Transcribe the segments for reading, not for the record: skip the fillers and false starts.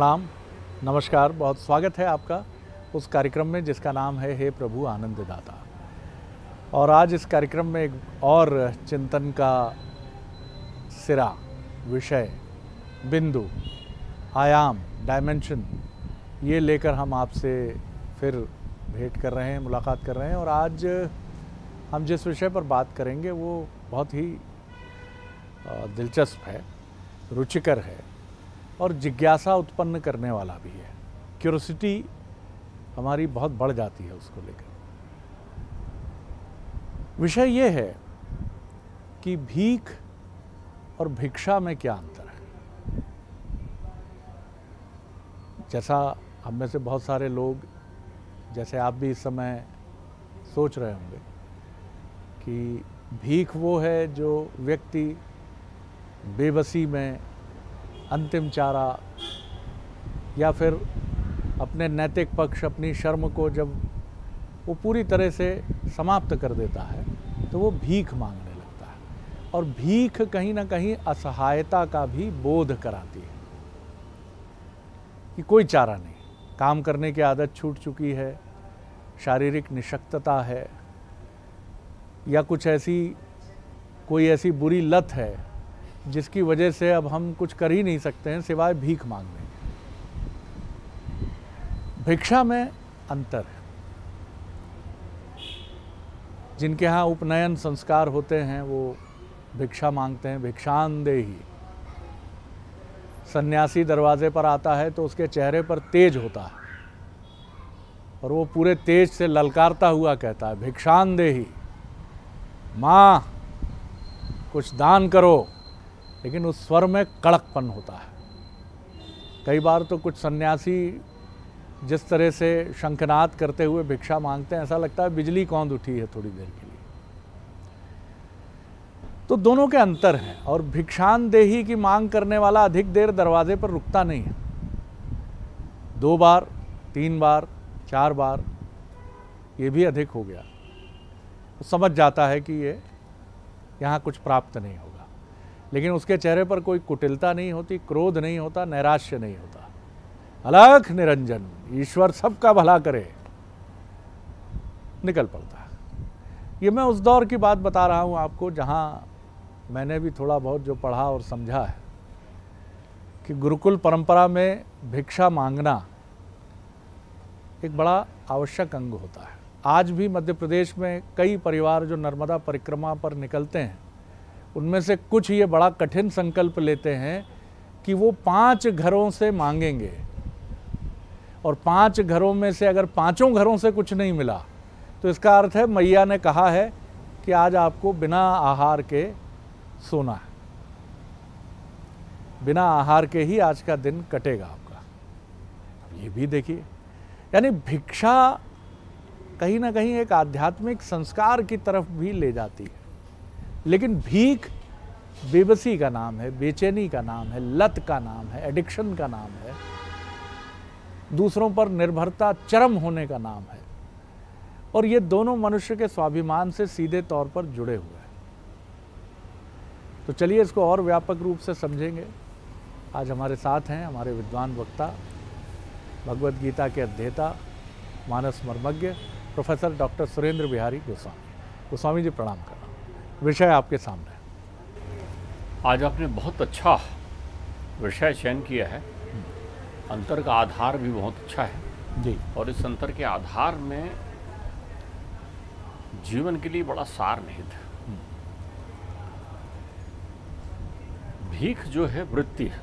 प्रणाम, नमस्कार। बहुत स्वागत है आपका उस कार्यक्रम में जिसका नाम है हे प्रभु आनंद दाता। और आज इस कार्यक्रम में एक और चिंतन का सिरा, विषय, बिंदु, आयाम, डायमेंशन ये लेकर हम आपसे फिर भेंट कर रहे हैं, मुलाकात कर रहे हैं। और आज हम जिस विषय पर बात करेंगे वो बहुत ही दिलचस्प है, रुचिकर है और जिज्ञासा उत्पन्न करने वाला भी है। क्यूरोसिटी हमारी बहुत बढ़ जाती है उसको लेकर। विषय ये है कि भीख और भिक्षा में क्या अंतर है। जैसा हम में से बहुत सारे लोग, जैसे आप भी इस समय सोच रहे होंगे कि भीख वो है जो व्यक्ति बेबसी में अंतिम चारा या फिर अपने नैतिक पक्ष, अपनी शर्म को जब वो पूरी तरह से समाप्त कर देता है तो वो भीख मांगने लगता है। और भीख कहीं ना कहीं असहायता का भी बोध कराती है कि कोई चारा नहीं, काम करने की आदत छूट चुकी है, शारीरिक निशक्तता है या कुछ कोई ऐसी बुरी लत है जिसकी वजह से अब हम कुछ कर ही नहीं सकते हैं सिवाय भीख मांगने के। भिक्षा में अंतर है। जिनके यहाँ उपनयन संस्कार होते हैं वो भिक्षा मांगते हैं, भिक्षांदेही। सन्यासी दरवाजे पर आता है तो उसके चेहरे पर तेज होता है और वो पूरे तेज से ललकारता हुआ कहता है, भिक्षांदेही, माँ कुछ दान करो। लेकिन उस स्वर में कड़कपन होता है। कई बार तो कुछ सन्यासी जिस तरह से शंखनाद करते हुए भिक्षा मांगते हैं, ऐसा लगता है बिजली कौंध उठी है थोड़ी देर के लिए। तो दोनों के अंतर हैं। और भिक्षांदेही की मांग करने वाला अधिक देर दरवाजे पर रुकता नहीं है। 2 बार, 3 बार, 4 बार, ये भी अधिक हो गया तो समझ जाता है कि ये यहाँ कुछ प्राप्त नहीं होगा। लेकिन उसके चेहरे पर कोई कुटिलता नहीं होती, क्रोध नहीं होता, नैराश्य नहीं होता। अलख निरंजन, ईश्वर सबका भला करे, निकल पड़ता है। ये मैं उस दौर की बात बता रहा हूँ आपको जहाँ मैंने भी थोड़ा बहुत जो पढ़ा और समझा है कि गुरुकुल परंपरा में भिक्षा मांगना एक बड़ा आवश्यक अंग होता है। आज भी मध्य प्रदेश में कई परिवार जो नर्मदा परिक्रमा पर निकलते हैं, उनमें से कुछ ये बड़ा कठिन संकल्प लेते हैं कि वो 5 घरों से मांगेंगे और 5 घरों में से अगर 5 घरों से कुछ नहीं मिला तो इसका अर्थ है मैया ने कहा है कि आज आपको बिना आहार के सोना है, बिना आहार के ही आज का दिन कटेगा आपका। ये भी देखिए, यानी भिक्षा कहीं ना कहीं एक आध्यात्मिक संस्कार की तरफ भी ले जाती है। लेकिन भीख बेबसी का नाम है, बेचैनी का नाम है, लत का नाम है, एडिक्शन का नाम है, दूसरों पर निर्भरता चरम होने का नाम है। और ये दोनों मनुष्य के स्वाभिमान से सीधे तौर पर जुड़े हुए हैं। तो चलिए इसको और व्यापक रूप से समझेंगे। आज हमारे साथ हैं हमारे विद्वान वक्ता, भगवद गीता के अध्येता, मानस मर्मज्ञ प्रोफेसर डॉक्टर सुरेंद्र बिहारी गोस्वामी। गोस्वामी जी प्रणाम कर रहा हूँ। विषय आपके सामने। आज आपने बहुत अच्छा विषय चयन किया है। अंतर का आधार भी बहुत अच्छा है जी। और इस अंतर के आधार में जीवन के लिए बड़ा सार निहित है। भीख जो है वृत्ति है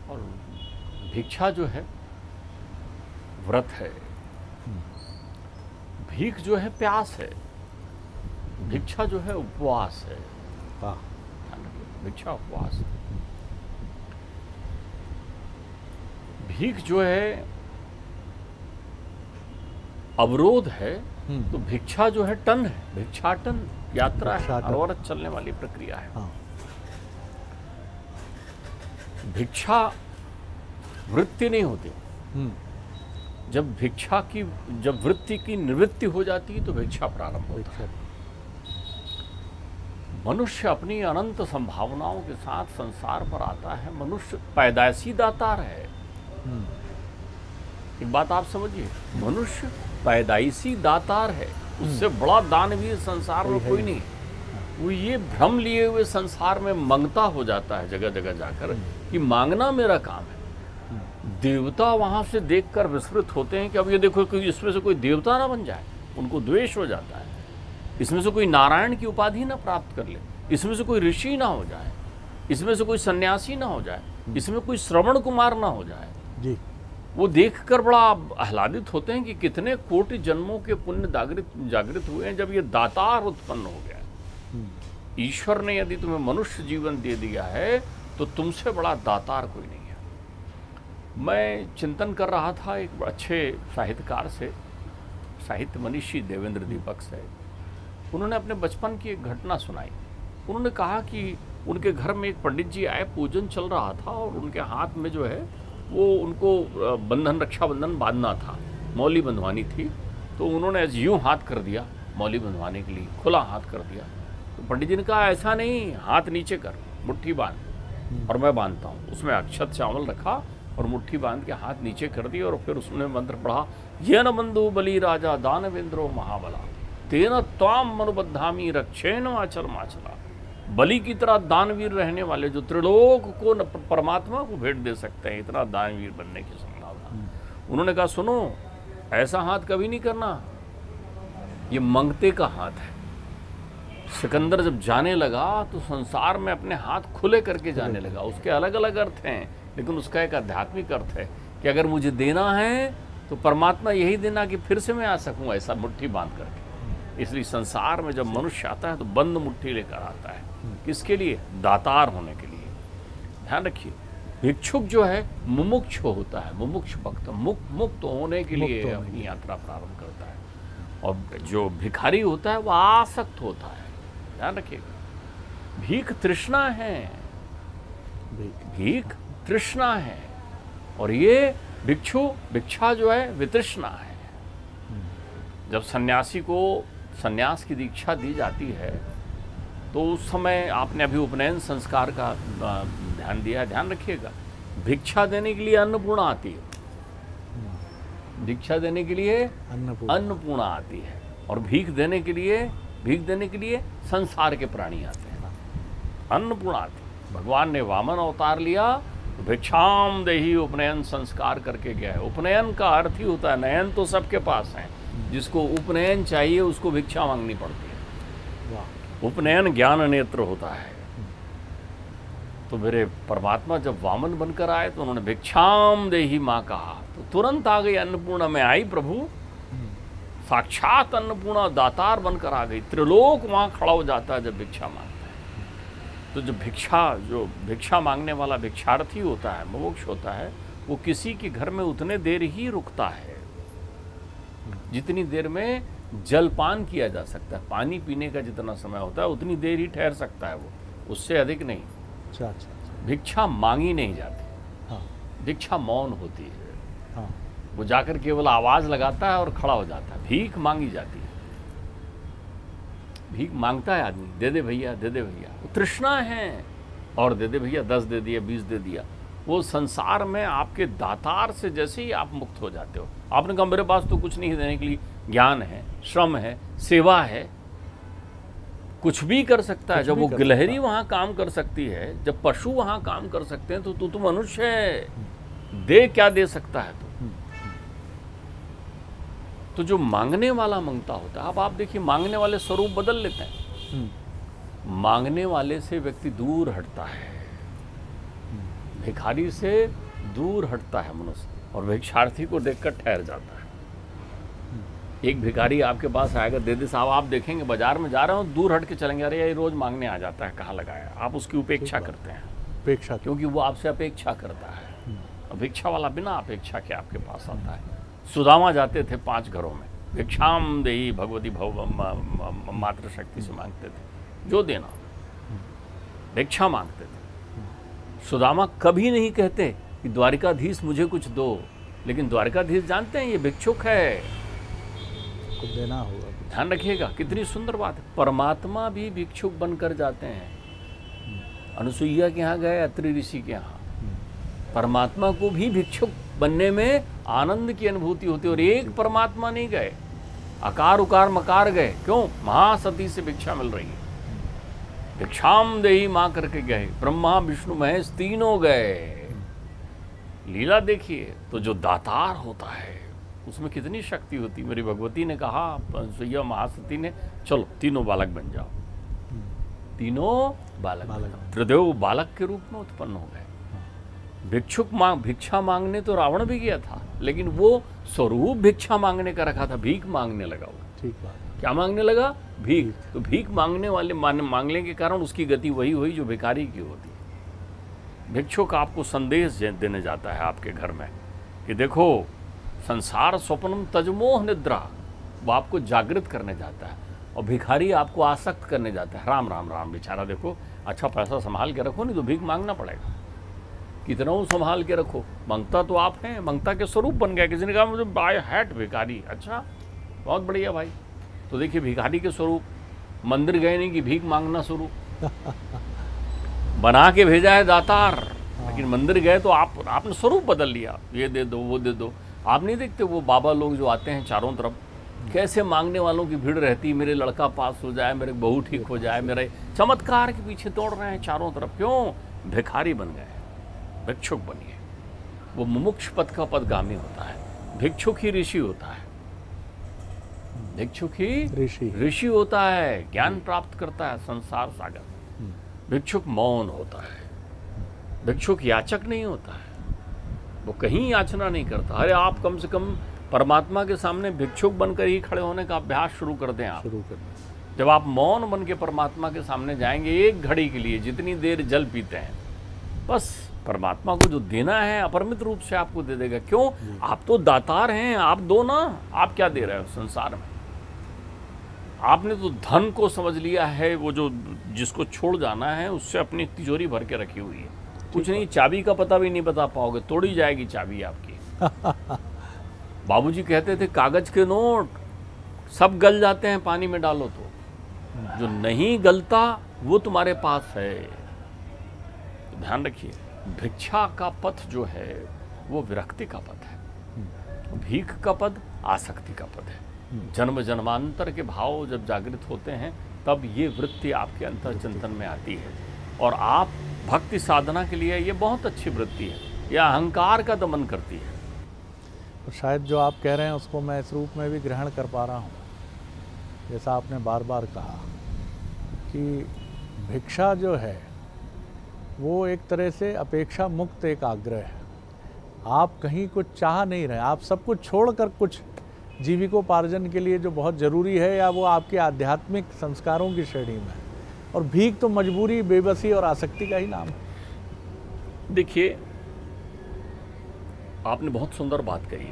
और भिक्षा जो है व्रत है। भीख जो है प्यास है, भिक्षा जो है उपवास है। भिक्षा उपवास है। भीख जो है अवरोध है तो भिक्षा जो है टन है, भिक्षाटन यात्रा है, अनवरत चलने वाली प्रक्रिया है। हाँ। भिक्षा वृत्ति नहीं होती। जब वृत्ति की निवृत्ति हो जाती है तो भिक्षा प्रारंभ होता है। मनुष्य अपनी अनंत संभावनाओं के साथ संसार पर आता है। मनुष्य पैदाइशी दातार है। एक बात आप समझिए, मनुष्य पैदाइशी दातार है, उससे बड़ा दानवीर संसार में कोई नहीं। वो ये भ्रम लिए हुए संसार में मंगता हो जाता है जगह जगह जाकर कि मांगना मेरा काम है। देवता वहां से देखकर विस्मृत होते हैं कि अब ये देखो कि इसमें से कोई देवता ना बन जाए, उनको द्वेष हो जाता है। इसमें से कोई नारायण की उपाधि ना प्राप्त कर ले, इसमें से कोई ऋषि ना हो जाए, इसमें से कोई सन्यासी ना हो जाए, इसमें कोई श्रवण कुमार ना हो जाए जी। वो देखकर बड़ा आह्लादित होते हैं कि कितने कोटि जन्मों के पुण्य जागृत हुए हैं जब ये दातार उत्पन्न हो गया। ईश्वर ने यदि तुम्हें मनुष्य जीवन दे दिया है तो तुमसे बड़ा दातार कोई नहीं है। मैं चिंतन कर रहा था एक अच्छे साहित्यकार से, साहित्य मनीषी देवेंद्र दीपक से। उन्होंने अपने बचपन की एक घटना सुनाई। उन्होंने कहा कि उनके घर में एक पंडित जी आए, पूजन चल रहा था और उनके हाथ में जो है वो उनको बंधन, रक्षाबंधन बांधना था, मौली बंधवानी थी। तो उन्होंने यूँ हाथ कर दिया मौली बंधवाने के लिए, खुला हाथ कर दिया। तो पंडित जी ने कहा ऐसा नहीं, हाथ नीचे कर, मुट्ठी बांध और मैं बांधता हूँ। उसमें अक्षत चावल रखा और मुट्ठी बांध के हाथ नीचे कर दी और फिर उसने मंत्र पढ़ा, ये न बंधु बलि राजा दानवेंद्रो महाबला तेना त्वाम मनुबद्धामी रक्षेण माचल माचला। बलि की तरह दानवीर रहने वाले जो त्रिलोक को परमात्मा को भेंट दे सकते हैं, इतना दानवीर बनने की संभावना। उन्होंने कहा सुनो, ऐसा हाथ कभी नहीं करना, ये मंगते का हाथ है। सिकंदर जब जाने लगा तो संसार में अपने हाथ खुले करके जाने लगा। उसके अलग अलग अर्थ हैं, लेकिन उसका एक आध्यात्मिक अर्थ है कि अगर मुझे देना है तो परमात्मा यही देना कि फिर से मैं आ सकूं, ऐसा मुट्ठी बांध करके। इसलिए संसार में जब मनुष्य आता है तो बंद मुट्ठी लेकर आता है। किसके लिए? दातार होने के लिए। ध्यान रखिए, भिक्षुक जो है मुमुक्ष होता है, मुमुक्ष भक्त, मुक्त होने के लिए अपनी यात्रा प्रारंभ करता है। और जो भिखारी होता है वह आसक्त होता है। ध्यान रखिएगा, भीख तृष्णा है, भीख तृष्णा है, और ये भिक्षा जो है वितृष्णा है। जब सन्यासी को सन्यास की दीक्षा दी जाती है तो उस समय आपने अभी उपनयन संस्कार का ध्यान दिया है। ध्यान रखिएगा, भिक्षा देने के लिए अन्नपूर्णा आती है, दीक्षा देने के लिए अन्नपूर्णा आती है, और भीख देने के लिए संसार के प्राणी आते हैं। अन्नपूर्णा आती है। भगवान ने वामन अवतार लिया तो भिक्षाम देही उपनयन संस्कार करके गया है। उपनयन का अर्थ ही होता है, नयन तो सबके पास है, जिसको उपनयन चाहिए उसको भिक्षा मांगनी पड़ती है। उपनयन ज्ञान नेत्र होता है। तो मेरे परमात्मा जब वामन बनकर आए तो उन्होंने भिक्षाम देही माँ कहा तो तुरंत आ गई अन्नपूर्णा में आई प्रभु, साक्षात अन्नपूर्णा दातार बनकर आ गई। त्रिलोक वहाँ खड़ा हो जाता है जब भिक्षा मांगता है। तो जो भिक्षा मांगने वाला भिक्षार्थी होता है, मुमुक्ष होता है, वो किसी के घर में उतने देर ही रुकता है जितनी देर में जलपान किया जा सकता है। पानी पीने का जितना समय होता है उतनी देर ही ठहर सकता है वो, उससे अधिक नहीं। अच्छा। भिक्षा मांगी नहीं जाती। हाँ। भिक्षा मौन होती है। हाँ। वो जाकर केवल आवाज लगाता है और खड़ा हो जाता है। भीख मांगी जाती है। भीख मांगता है आदमी, दे दे भैया, दे दे भैया, वो तृष्णा है, और दे दे भैया, 10 दे दिया, 20 दे दिया। वो संसार में आपके दातार से जैसे ही आप मुक्त हो जाते हो। आपने कहा मेरे पास तो कुछ नहीं देने के लिए, ज्ञान है, श्रम है, सेवा है, कुछ भी कर सकता है। जब वो गिलहरी वहां काम कर सकती है, जब पशु वहां काम कर सकते हैं, तो तू मनुष्य है, दे क्या दे सकता है तो जो मांगने वाला मांगता होता है। अब आप देखिए, मांगने वाले स्वरूप बदल लेते हैं। मांगने वाले से व्यक्ति दूर हटता है, भिखारी से दूर हटता है मनुष्य, और भिक्षार्थी को देखकर ठहर जाता है। एक भिखारी आपके पास आएगा, दे दे साहब, आप देखेंगे बाजार में जा रहे हो, दूर हट के चलेंगे, अरे ये रोज मांगने आ जाता है, कहाँ लगाया। आप उसकी उपेक्षा करते हैं, अपेक्षा, क्योंकि वो आपसे अपेक्षा करता है। भिक्षा वाला बिना अपेक्षा के आपके पास आता है। सुदामा जाते थे 5 घरों में, भिक्षाम देही भगवती भव मातृ शक्ति से मांगते थे, जो देना, भिक्षा मांगते थे। सुदामा कभी नहीं कहते कि द्वारिकाधीश मुझे कुछ दो, लेकिन द्वारिकाधीश जानते हैं ये भिक्षुक है, कुछ देना होगा। ध्यान रखिएगा, कितनी सुंदर बात है। परमात्मा भी भिक्षुक बनकर जाते हैं। अनुसुईया के यहाँ गए, अत्रि ऋषि के यहाँ, परमात्मा को भी भिक्षुक बनने में आनंद की अनुभूति होती है। और एक परमात्मा नहीं गए, अकार उकार मकार गए। क्यों? महासती से भिक्षा मिल रही है, भिक्षाम देही मां करके गए। ब्रह्मा विष्णु महेश तीनों गए। लीला देखिए। तो जो दातार होता है उसमें कितनी शक्ति होती। मेरी भगवती ने कहा, अनुसुईया महासती ने, चलो तीनों बालक बन जाओ। तीनों बालक बन जाओ। त्रिदेव बालक के रूप में उत्पन्न हो गए। भिक्षा मांगने तो रावण भी गया था, लेकिन वो स्वरूप भिक्षा मांगने का रखा था, भीख मांगने लगा वो। ठीक बात। क्या मांगने लगा? भीख। तो भीख मांगने वाले मांगने के कारण उसकी गति वही हुई जो भिखारी की होती है। भिक्षुक आपको संदेश देने जाता है आपके घर में कि देखो, संसार स्वप्नम तजमोह निद्रा, वो आपको जागृत करने जाता है। और भिखारी आपको आसक्त करने जाता है। राम राम राम, बेचारा देखो, अच्छा पैसा संभाल के रखो, नहीं तो भीख मांगना पड़ेगा। कितना संभाल के रखो, मंगता तो आप हैं, मंगता के स्वरूप बन गया। किसी ने कहा मुझे बाय हैट भिखारी, अच्छा बहुत बढ़िया भाई। तो देखिए, भिखारी के स्वरूप, मंदिर गए नहीं कि भीख मांगना स्वरूप बना के भेजा है दातार, लेकिन मंदिर गए तो आपने स्वरूप बदल लिया, ये दे दो वो दे दो। आप नहीं देखते वो बाबा लोग जो आते हैं चारों तरफ, कैसे मांगने वालों की भीड़ रहती, मेरे लड़का पास हो जाए, मेरे बहू ठीक हो जाए, मेरे चमत्कार के पीछे दौड़ रहे हैं चारों तरफ। क्यों? भिखारी बन गए, भिक्षुक बनिए। वो मुमुक्ष पद का पदगामी होता है, भिक्षुक ही ऋषि होता है। भिक्षुक ही ऋषि होता है, ज्ञान प्राप्त करता है संसार सागर। भिक्षुक मौन होता है, भिक्षुक याचक नहीं होता है, वो कहीं याचना नहीं करता। अरे आप कम से कम परमात्मा के सामने भिक्षुक बनकर ही खड़े होने का अभ्यास शुरू कर दें। आप जब आप मौन बन के परमात्मा के सामने जाएंगे, एक घड़ी के लिए, जितनी देर जल पीते हैं, बस परमात्मा को जो देना है अपरिमित रूप से आपको दे देगा। क्यों? आप तो दातार हैं, आप दो ना। आप क्या दे रहे हो संसार में? आपने तो धन को समझ लिया है, वो जो जिसको छोड़ जाना है उससे अपनी तिजोरी भर के रखी हुई है। कुछ नहीं, चाबी का पता भी नहीं बता पाओगे, तोड़ी जाएगी चाबी आपकी। बाबूजी कहते थे कागज के नोट सब गल जाते हैं पानी में डालो तो, जो नहीं गलता वो तुम्हारे पास है। तो ध्यान रखिए, भिक्षा का पथ जो है वो विरक्ति का पथ है, भीख का पद आसक्ति का पद है। जन्म जन्मांतर के भाव जब जागृत होते हैं तब ये वृत्ति आपके अंतर चिंतन में आती है, और आप भक्ति साधना के लिए ये बहुत अच्छी वृत्ति है, यह अहंकार का दमन करती है। तो शायद जो आप कह रहे हैं उसको मैं इस रूप में भी ग्रहण कर पा रहा हूँ, जैसा आपने बार बार कहा कि भिक्षा जो है वो एक तरह से अपेक्षा मुक्त एक आग्रह है। आप कहीं कुछ चाह नहीं रहे, आप सब कुछ छोड़कर कुछ जीविकोपार्जन के लिए जो बहुत ज़रूरी है, या वो आपके आध्यात्मिक संस्कारों की श्रेणी में है। और भीख तो मजबूरी, बेबसी और आसक्ति का ही नाम है। देखिए, आपने बहुत सुंदर बात कही।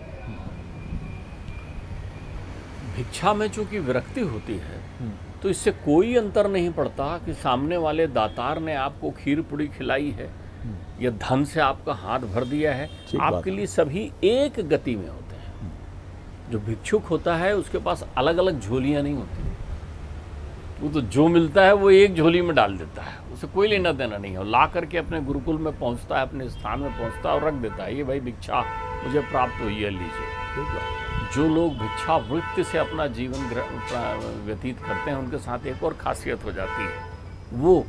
भिक्षा में चूंकि विरक्ति होती है, तो इससे कोई अंतर नहीं पड़ता कि सामने वाले दातार ने आपको खीर पूड़ी खिलाई है या धन से आपका हाथ भर दिया है। आपके लिए सभी एक गति में होते हैं। जो भिक्षुक होता है उसके पास अलग अलग झोलियां नहीं होती, वो तो जो मिलता है वो एक झोली में डाल देता है, उसे कोई लेना देना नहीं है। ला करके अपने गुरुकुल में पहुंचता है, अपने स्थान में पहुंचता है और रख देता है, ये भाई भिक्षा मुझे प्राप्त हुई है, लीजिए। जो लोग भिक्षा वृत्ति से अपना जीवन व्यतीत करते हैं, उनके साथ एक और खासियत हो जाती है, वो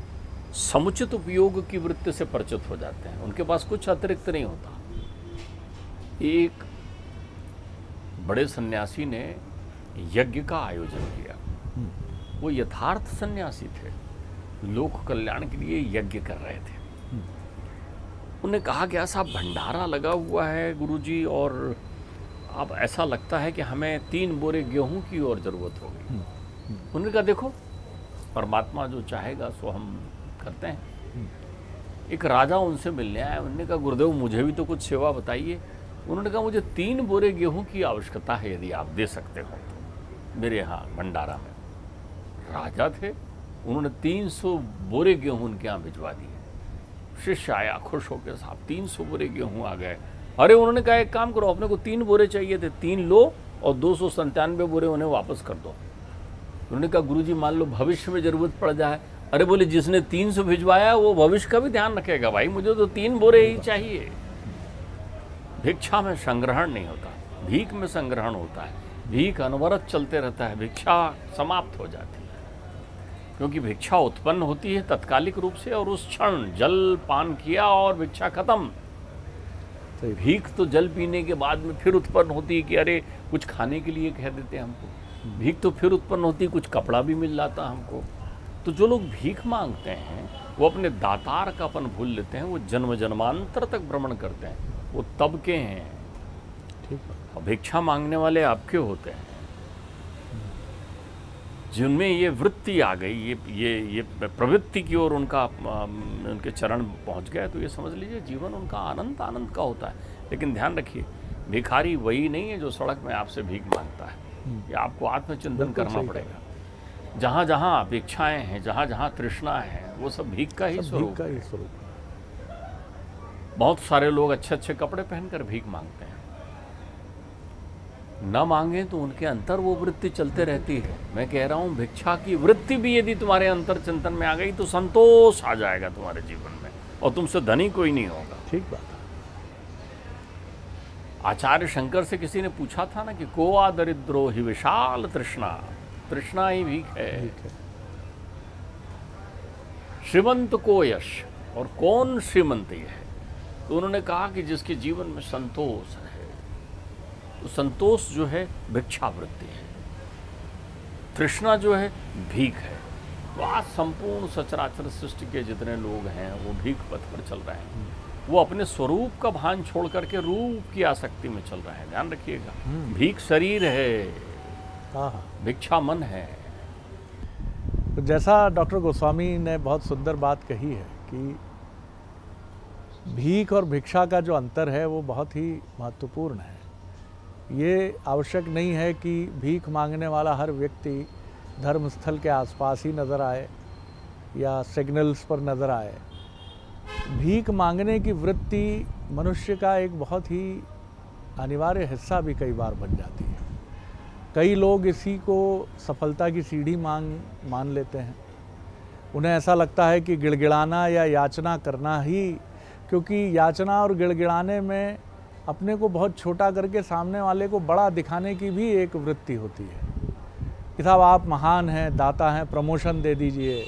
समुचित उपयोग की वृत्ति से परिचित हो जाते हैं। उनके पास कुछ अतिरिक्त नहीं होता। एक बड़े सन्यासी ने यज्ञ का आयोजन किया। वो यथार्थ सन्यासी थे, लोक कल्याण के लिए यज्ञ कर रहे थे। उन्हें कहा कि ऐसा भंडारा लगा हुआ है गुरुजी, और अब ऐसा लगता है कि हमें 3 बोरे गेहूं की और ज़रूरत होगी। उन्होंने कहा देखो, परमात्मा जो चाहेगा सो हम करते हैं। एक राजा उनसे मिलने आया। उन्होंने कहा गुरुदेव मुझे भी तो कुछ सेवा बताइए। उन्होंने कहा मुझे 3 बोरे गेहूं की आवश्यकता है, यदि आप दे सकते हो तो मेरे यहाँ भंडारा में। राजा थे, उन्होंने 300 बोरे गेहूं उनके यहाँ भिजवा दिए। शिष्य आया खुश होकर, साहब 300 बोरे गेहूं आ गए। अरे उन्होंने कहा एक काम करो, अपने को 3 बोरे चाहिए थे, 3 लो और 297 बोरे उन्हें वापस कर दो। उन्होंने कहा गुरुजी मान लो भविष्य में जरूरत पड़ जाए। अरे बोले जिसने 300 भिजवाया वो भविष्य का भी ध्यान रखेगा। भाई मुझे तो 3 बोरे ही चाहिए। भिक्षा में संग्रहण नहीं होता, भीख में संग्रहण होता है। भीख अनवरत चलते रहता है, भिक्षा समाप्त हो जाती है। क्योंकि भिक्षा उत्पन्न होती है तत्कालिक रूप से, और उस क्षण जल पान किया और भिक्षा खत्म। भीख तो जल पीने के बाद में फिर उत्पन्न होती है कि अरे कुछ खाने के लिए कह देते हैं हमको। भीख तो फिर उत्पन्न होती है, कुछ कपड़ा भी मिल जाता हमको। तो जो लोग भीख मांगते हैं वो अपने दातार का अपन भूल लेते हैं। वो जन्म जन्मांतर तक भ्रमण करते हैं, वो तब के हैं। ठीक है। और भिक्षा मांगने वाले आपके होते हैं जिनमें ये वृत्ति आ गई, ये प्रवृत्ति की ओर उनके चरण पहुंच गया, तो ये समझ लीजिए जीवन उनका आनंद का होता है। लेकिन ध्यान रखिए, भिखारी वही नहीं है जो सड़क में आपसे भीख मांगता है। ये आपको आत्मचिंतन करना पड़ेगा। जहाँ जहाँ अपेक्षाएं हैं, जहाँ जहाँ तृष्णा है, वो सब भीख का ही स्वरूप है। बहुत सारे लोग अच्छे अच्छे कपड़े पहनकर भीख मांगते हैं। न मांगे तो उनके अंतर वो वृत्ति चलते रहती है। मैं कह रहा हूं भिक्षा की वृत्ति भी यदि तुम्हारे अंतर चिंतन में आ गई तो संतोष आ जाएगा तुम्हारे जीवन में, और तुमसे धनी कोई नहीं होगा। ठीक बात है। आचार्य शंकर से किसी ने पूछा था ना कि कोआ दरिद्रो ही विशाल तृष्णा, तृष्णा ही भीख है। श्रीमंत को यश, और कौन श्रीमंत है? तो उन्होंने कहा कि जिसके जीवन में संतोष है। तो संतोष जो है भिक्षावृत्ति है, तृष्णा जो है भीख है। तो आज संपूर्ण सचराचर सृष्टि के जितने लोग हैं वो भीख पथ पर चल रहे हैं। वो अपने स्वरूप का भान छोड़ करके रूप की आसक्ति में चल रहे हैं। ध्यान रखिएगा, भीख शरीर है, भिक्षा मन है। तो जैसा डॉक्टर गोस्वामी ने बहुत सुंदर बात कही है कि भीख और भिक्षा का जो अंतर है वो बहुत ही महत्वपूर्ण है। ये आवश्यक नहीं है कि भीख मांगने वाला हर व्यक्ति धर्मस्थल के आसपास ही नज़र आए या सिग्नल्स पर नज़र आए। भीख मांगने की वृत्ति मनुष्य का एक बहुत ही अनिवार्य हिस्सा भी कई बार बन जाती है। कई लोग इसी को सफलता की सीढ़ी मान लेते हैं। उन्हें ऐसा लगता है कि गिड़गिड़ाना या याचना करना ही, क्योंकि याचना और गिड़गिड़ाने में अपने को बहुत छोटा करके सामने वाले को बड़ा दिखाने की भी एक वृत्ति होती है कि साहब आप महान हैं, दाता हैं, प्रमोशन दे दीजिए,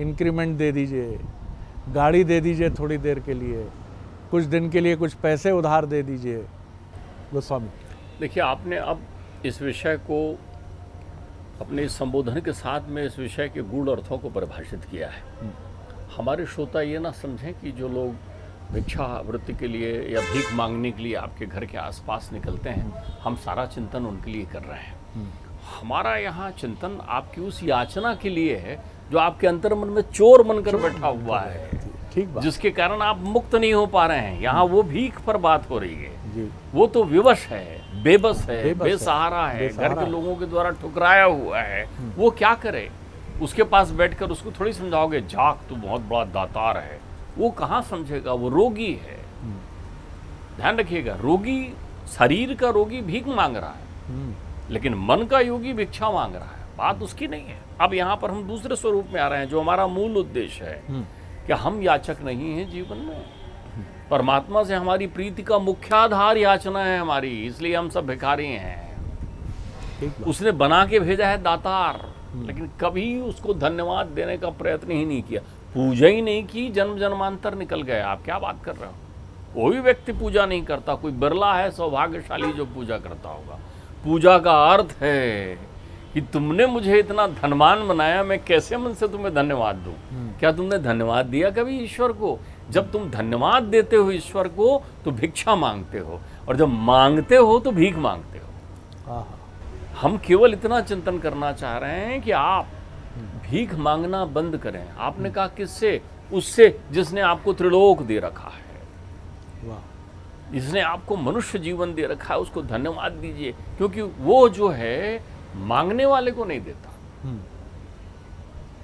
इंक्रीमेंट दे दीजिए, गाड़ी दे दीजिए थोड़ी देर के लिए, कुछ दिन के लिए कुछ पैसे उधार दे दीजिए। गोस्वामी देखिए, आपने अब इस विषय को अपने संबोधन के साथ में इस विषय के गूढ़ अर्थों को परिभाषित किया है। हमारे श्रोता ये ना समझें कि जो लोग भिक्षा वृत्ति के लिए या भीख मांगने के लिए आपके घर के आसपास निकलते हैं, हम सारा चिंतन उनके लिए कर रहे हैं। हमारा यहाँ चिंतन आपकी उस याचना के लिए है जो आपके अंतर मन में चोर बनकर बैठा हुआ है, ठीक बात, जिसके कारण आप मुक्त नहीं हो पा रहे हैं। यहाँ वो भीख पर बात हो रही है। वो तो विवश है, बेबस है, बेसहारा है, घर के लोगों के द्वारा ठुकराया हुआ है। वो क्या करे? उसके पास बैठकर उसको थोड़ी समझाओगे जाग तू बहुत बड़ा दातार है? वो कहाँ समझेगा? वो रोगी है। ध्यान रखिएगा, रोगी, शरीर का रोगी भीख मांग रहा है, लेकिन मन का योगी भिक्षा मांग रहा है। बात उसकी नहीं है। अब यहाँ पर हम दूसरे स्वरूप में आ रहे हैं, जो हमारा मूल उद्देश्य है कि हम याचक नहीं हैं जीवन में। परमात्मा से हमारी प्रीति का मुख्य आधार याचना है हमारी, इसलिए हम सब भिखारी हैं। उसने बना के भेजा है दातार, लेकिन कभी उसको धन्यवाद देने का प्रयत्न ही नहीं किया, पूजा ही नहीं की। जन्म जन्मांतर निकल गए। आप क्या बात कर रहे हो? कोई व्यक्ति पूजा नहीं करता, कोई बिरला है सौभाग्यशाली जो पूजा करता होगा। पूजा का अर्थ है कि तुमने मुझे इतना धनवान बनाया, मैं कैसे मन से तुम्हें धन्यवाद दूं? क्या तुमने धन्यवाद दिया कभी ईश्वर को? जब तुम धन्यवाद देते हो ईश्वर को तो भिक्षा मांगते हो, और जब मांगते हो तो भीख मांगते हो। हम केवल इतना चिंतन करना चाह रहे हैं कि आप भीख मांगना बंद करें। आपने कहा किससे? उससे जिसने आपको त्रिलोक दे रखा है, जिसने आपको मनुष्य जीवन दे रखा है, उसको धन्यवाद दीजिए। क्योंकि वो जो है मांगने वाले को नहीं देता,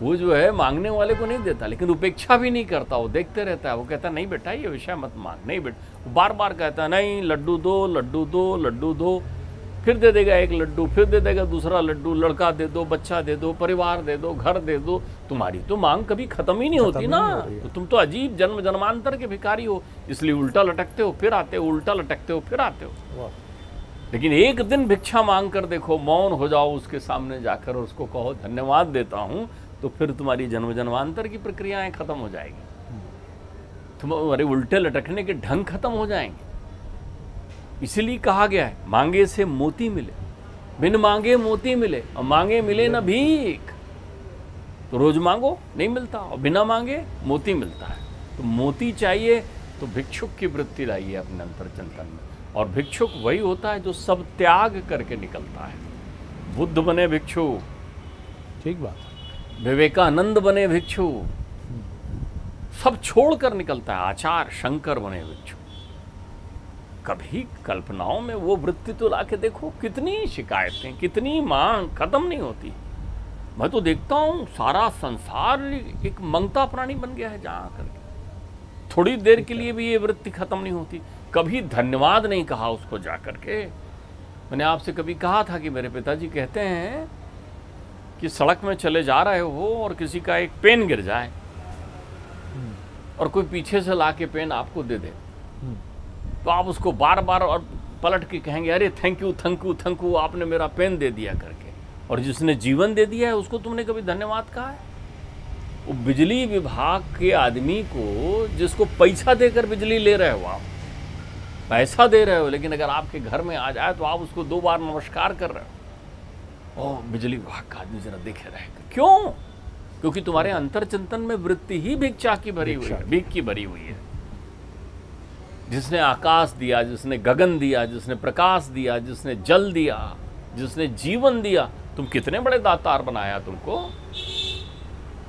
वो जो है मांगने वाले को नहीं देता, लेकिन उपेक्षा भी नहीं करता। वो देखते रहता है। वो कहता नहीं बेटा ये विषय मत मांग, नहीं बेटा। वो बार बार कहता है नहीं, लड्डू दो, लड्डू दो, लड्डू दो। फिर दे देगा एक लड्डू, फिर दे देगा दूसरा लड्डू, लड़का दे दो, बच्चा दे दो, परिवार दे दो, घर दे दो। तुम्हारी तो मांग कभी खत्म ही नहीं होती ना। तो तुम तो अजीब जन्म जन्मांतर के भिखारी हो, इसलिए उल्टा लटकते हो फिर आते हो, उल्टा लटकते हो फिर आते हो। लेकिन एक दिन भिक्षा मांग कर देखो, मौन हो जाओ उसके सामने जाकर और उसको कहो धन्यवाद देता हूं, तो फिर तुम्हारी जन्म जन्मांतर की प्रक्रियाएं खत्म हो जाएगी, तुम्हारे उल्टे लटकने के ढंग खत्म हो जाएंगे। इसलिए कहा गया है मांगे से मोती मिले, बिन मांगे मोती मिले, और मांगे मिले ना भीख। तो रोज मांगो नहीं मिलता, और बिना मांगे मोती मिलता है। तो मोती चाहिए तो भिक्षुक की वृत्ति लाइए अपने अंतर चिंतन में। और भिक्षुक वही होता है जो सब त्याग करके निकलता है। बुद्ध बने भिक्षु, ठीक बात है। विवेकानंद बने भिक्षु, सब छोड़कर निकलता है। आचार्य शंकर बने भिक्षु। कभी कल्पनाओं में वो वृत्ति तो लाके देखो, कितनी शिकायतें, कितनी मांग खत्म नहीं होती। मैं तो देखता हूं सारा संसार एक मंगता प्राणी बन गया है जहां करके। थोड़ी देर के लिए भी ये वृत्ति खत्म नहीं होती। कभी धन्यवाद नहीं कहा उसको जाकर के। मैंने आपसे कभी कहा था कि मेरे पिताजी कहते हैं कि सड़क में चले जा रहे हो और किसी का एक पेन गिर जाए और कोई पीछे से ला के पेन आपको दे दे, तो आप उसको बार बार और पलट के कहेंगे अरे thank you thank you thank you, आपने मेरा पेन दे दिया करके। और जिसने जीवन दे दिया है उसको तुमने कभी धन्यवाद कहा है? वो बिजली विभाग के आदमी को, जिसको पैसा देकर बिजली ले रहे हो, आप पैसा दे रहे हो, लेकिन अगर आपके घर में आ जाए तो आप उसको 2 बार नमस्कार कर रहे हो। ओ बिजली विभाग का आदमी जरा देखे रहेगा। क्यों? क्योंकि तुम्हारे अंतर चिंतन में वृत्ति ही भिक्षा की भरी हुई है, भीख की भरी हुई है। जिसने आकाश दिया, जिसने गगन दिया, जिसने प्रकाश दिया, जिसने जल दिया, जिसने जीवन दिया, तुम कितने बड़े दातार बनाया तुमको,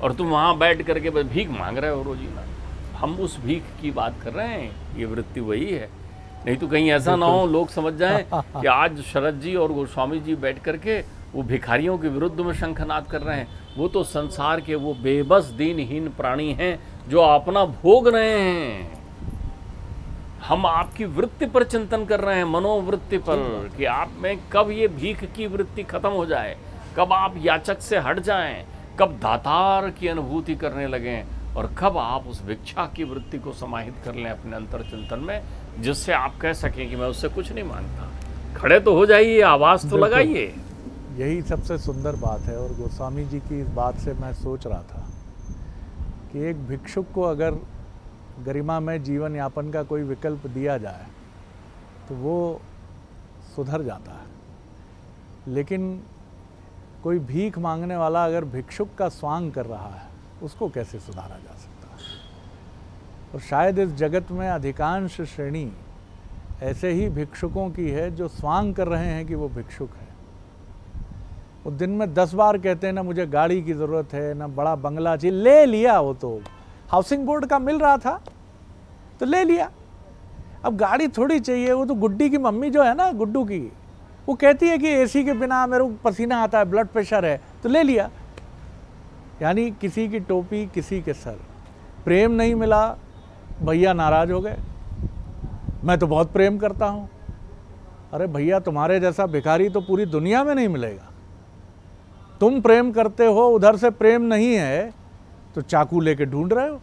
और तुम वहां बैठ करके बस भीख मांग रहे हो रोजीना। हम उस भीख की बात कर रहे हैं, ये वृत्ति वही है। नहीं तो कहीं ऐसा ना हो लोग समझ जाएं कि आज शरद जी और गोस्वामी जी बैठ करके वो भिखारियों के विरुद्ध में शंखनाद कर रहे हैं। वो तो संसार के वो बेबस दीनहीन प्राणी हैं जो अपना भोग रहे हैं। हम आपकी वृत्ति पर चिंतन कर रहे हैं, मनोवृत्ति पर, कि आप में कब ये भीख की वृत्ति खत्म हो जाए, कब आप याचक से हट जाएं, कब दातार की अनुभूति करने लगें, और कब आप उस भिक्षा की वृत्ति को समाहित कर लें अपने अंतर चिंतन में, जिससे आप कह सकें कि मैं उससे कुछ नहीं मांगता। खड़े तो हो जाइए, आवाज तो लगाइए। यही सबसे सुंदर बात है। और गोस्वामी जी की इस बात से मैं सोच रहा था कि एक भिक्षुक को अगर गरिमामय जीवन यापन का कोई विकल्प दिया जाए तो वो सुधर जाता है। लेकिन कोई भीख मांगने वाला अगर भिक्षुक का स्वांग कर रहा है, उसको कैसे सुधारा जा सकता है? और शायद इस जगत में अधिकांश श्रेणी ऐसे ही भिक्षुकों की है जो स्वांग कर रहे हैं कि वो भिक्षुक है। वो दिन में 10 बार कहते हैं ना मुझे गाड़ी की ज़रूरत है, ना बड़ा बंगला चाहिए। ले लिया, वो तो हाउसिंग बोर्ड का मिल रहा था तो ले लिया। अब गाड़ी थोड़ी चाहिए। वो तो गुड्डी की मम्मी जो है ना, गुड्डू की, वो कहती है कि एसी के बिना मेरे को पसीना आता है, ब्लड प्रेशर है, तो ले लिया। यानी किसी की टोपी किसी के सर। प्रेम नहीं मिला, भैया नाराज हो गए। मैं तो बहुत प्रेम करता हूँ। अरे भैया, तुम्हारे जैसा भिखारी तो पूरी दुनिया में नहीं मिलेगा। तुम प्रेम करते हो, उधर से प्रेम नहीं है तो चाकू लेके ढूंढ रहे हो।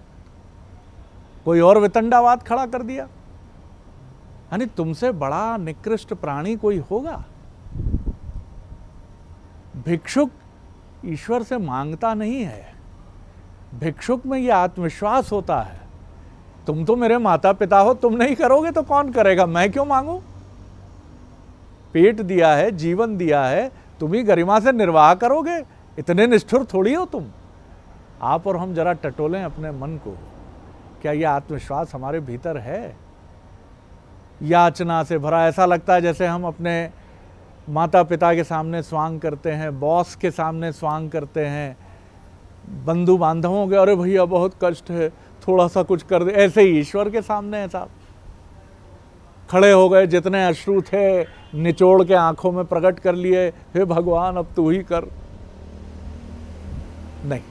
कोई और वितंडावाद खड़ा कर दिया। यानी तुमसे बड़ा निकृष्ट प्राणी कोई होगा? भिक्षुक ईश्वर से मांगता नहीं है। भिक्षुक में यह आत्मविश्वास होता है, तुम तो मेरे माता पिता हो, तुम नहीं करोगे तो कौन करेगा, मैं क्यों मांगू? पेट दिया है, जीवन दिया है, तुम ही गरिमा से निर्वाह करोगे। इतने निष्ठुर थोड़ी हो तुम। आप और हम जरा टटोलें अपने मन को। क्या यह आत्मविश्वास हमारे भीतर है? याचना से भरा, ऐसा लगता है जैसे हम अपने माता पिता के सामने स्वांग करते हैं, बॉस के सामने स्वांग करते हैं, बंधु बांधवों के, अरे भैया बहुत कष्ट है, थोड़ा सा कुछ कर दे। ऐसे ही ईश्वर के सामने है साहब। खड़े हो गए, जितने अश्रु थे निचोड़ के आंखों में प्रकट कर लिए, हे भगवान अब तू ही कर। नहीं,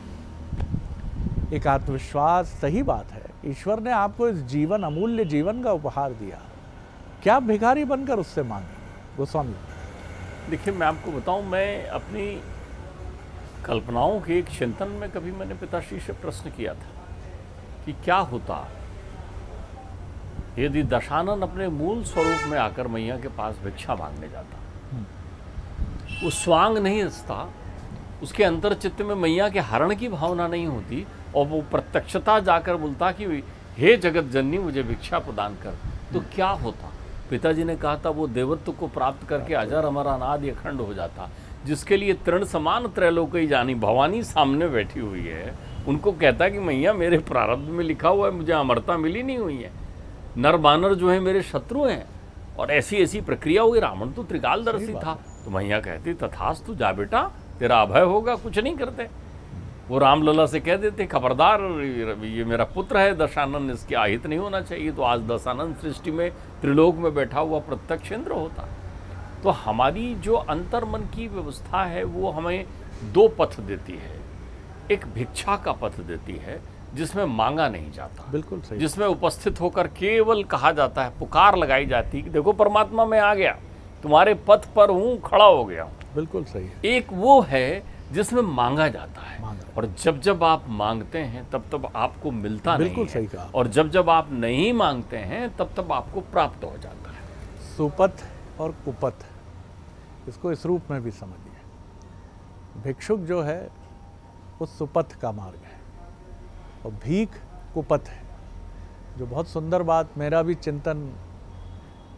एक आत्मविश्वास, सही बात है, ईश्वर ने आपको इस जीवन, अमूल्य जीवन का उपहार दिया। क्या भिखारी बनकर उससे मांगे? गोस्वामी देखिए, मैं आपको बताऊं, मैं अपनी कल्पनाओं के एक चिंतन में कभी मैंने पिताश्री से प्रश्न किया था कि क्या होता यदि दशानन अपने मूल स्वरूप में आकर मैया के पास भिक्षा मांगने जाता। वो स्वांग नहीं रचता, उसके अंतर चित्त में मैया के हरण की भावना नहीं होती, और वो प्रत्यक्षता जाकर बोलता कि हे जगत जननी मुझे भिक्षा प्रदान कर, तो क्या होता? पिताजी ने कहा था वो देवत्व को प्राप्त करके अजर अमर अनादि अखंड हो जाता, जिसके लिए तृण समान त्रैलोकी जानी भवानी सामने बैठी हुई है, उनको कहता कि मैया मेरे प्रारब्ध में लिखा हुआ है, मुझे अमरता मिली नहीं हुई है, नर बानर जो है मेरे शत्रु हैं, और ऐसी ऐसी प्रक्रिया हुई। रावण तो त्रिकालदर्शी था, तो मैया कहती तथास्तु, जा बेटा तेरा अभय होगा, कुछ नहीं करते। वो रामलला से कह देते खबरदार, ये मेरा पुत्र है दशानन, इसके आहित नहीं होना चाहिए। तो आज दशानन सृष्टि में त्रिलोक में बैठा हुआ प्रत्यक्ष इंद्र होता। तो हमारी जो अंतर्मन की व्यवस्था है वो हमें दो पथ देती है। एक भिक्षा का पथ देती है जिसमें मांगा नहीं जाता, बिल्कुल सही, जिसमें उपस्थित होकर केवल कहा जाता है, पुकार लगाई जाती है कि देखो परमात्मा मैं आ गया, तुम्हारे पथ पर हूँ, खड़ा हो गया हूँ। बिल्कुल सही है। एक वो है जिसमें मांगा जाता है, और जब जब आप मांगते हैं तब तब आपको मिलता नहीं है। बिल्कुल सही कहा। और जब जब आप नहीं मांगते हैं तब तब आपको प्राप्त हो जाता है। सुपथ और कुपथ, इसको इस रूप में भी समझिए। भिक्षुक जो है वो सुपथ का मार्ग है और भीख कुपथ है। जो बहुत सुंदर बात, मेरा भी चिंतन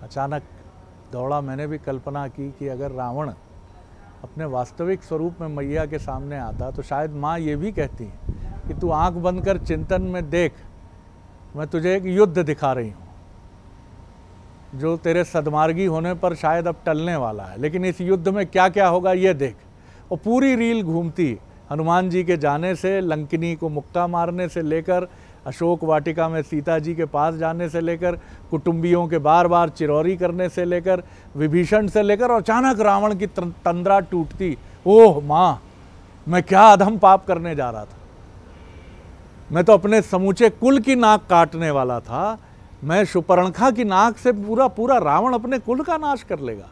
अचानक दौड़ा, मैंने भी कल्पना की कि अगर रावण अपने वास्तविक स्वरूप में मैया के सामने आता तो शायद माँ ये भी कहती कि तू आंख बंद कर चिंतन में देख, मैं तुझे एक युद्ध दिखा रही हूँ जो तेरे सद्मार्गी होने पर शायद अब टलने वाला है, लेकिन इस युद्ध में क्या क्या होगा ये देख। और पूरी रील घूमती, हनुमान जी के जाने से, लंकिनी को मुक्का मारने से लेकर, अशोक वाटिका में सीता जी के पास जाने से लेकर, कुटुंबियों के बार बार चिरौरी करने से लेकर, विभीषण से लेकर, और अचानक रावण की तंद्रा टूटती। ओह माँ, मैं क्या अधम पाप करने जा रहा था, मैं तो अपने समूचे कुल की नाक काटने वाला था, मैं शूर्पणखा की नाक से पूरा पूरा रावण अपने कुल का नाश कर लेगा।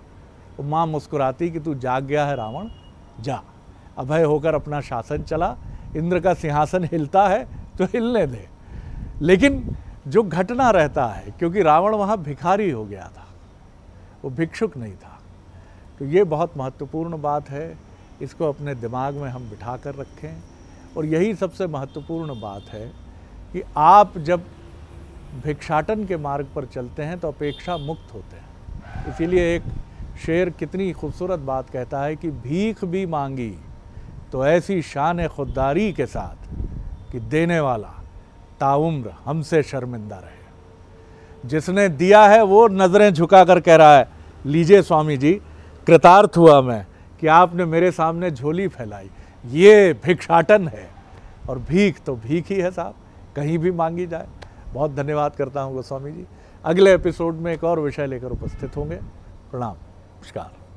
तो माँ मुस्कुराती कि तू जाग गया है रावण, जा, अभय होकर अपना शासन चला, इंद्र का सिंहासन हिलता है तो हिलने दे। लेकिन जो घटना रहता है, क्योंकि रावण वहाँ भिखारी हो गया था, वो भिक्षुक नहीं था, तो ये बहुत महत्वपूर्ण बात है, इसको अपने दिमाग में हम बिठा कर रखें। और यही सबसे महत्वपूर्ण बात है कि आप जब भिक्षाटन के मार्ग पर चलते हैं तो अपेक्षा मुक्त होते हैं। इसीलिए एक शेर कितनी खूबसूरत बात कहता है कि भीख भी मांगी तो ऐसी शान खुददारी के साथ कि देने वाला ताउम्र हमसे शर्मिंदा रहे। जिसने दिया है वो नज़रें झुका कर कह रहा है, लीजिए स्वामी जी, कृतार्थ हुआ मैं कि आपने मेरे सामने झोली फैलाई। ये भिक्षाटन है, और भीख तो भीख ही है साहब, कहीं भी मांगी जाए। बहुत धन्यवाद करता हूँ गोस्वामी जी। अगले एपिसोड में एक और विषय लेकर उपस्थित होंगे। प्रणाम, नमस्कार।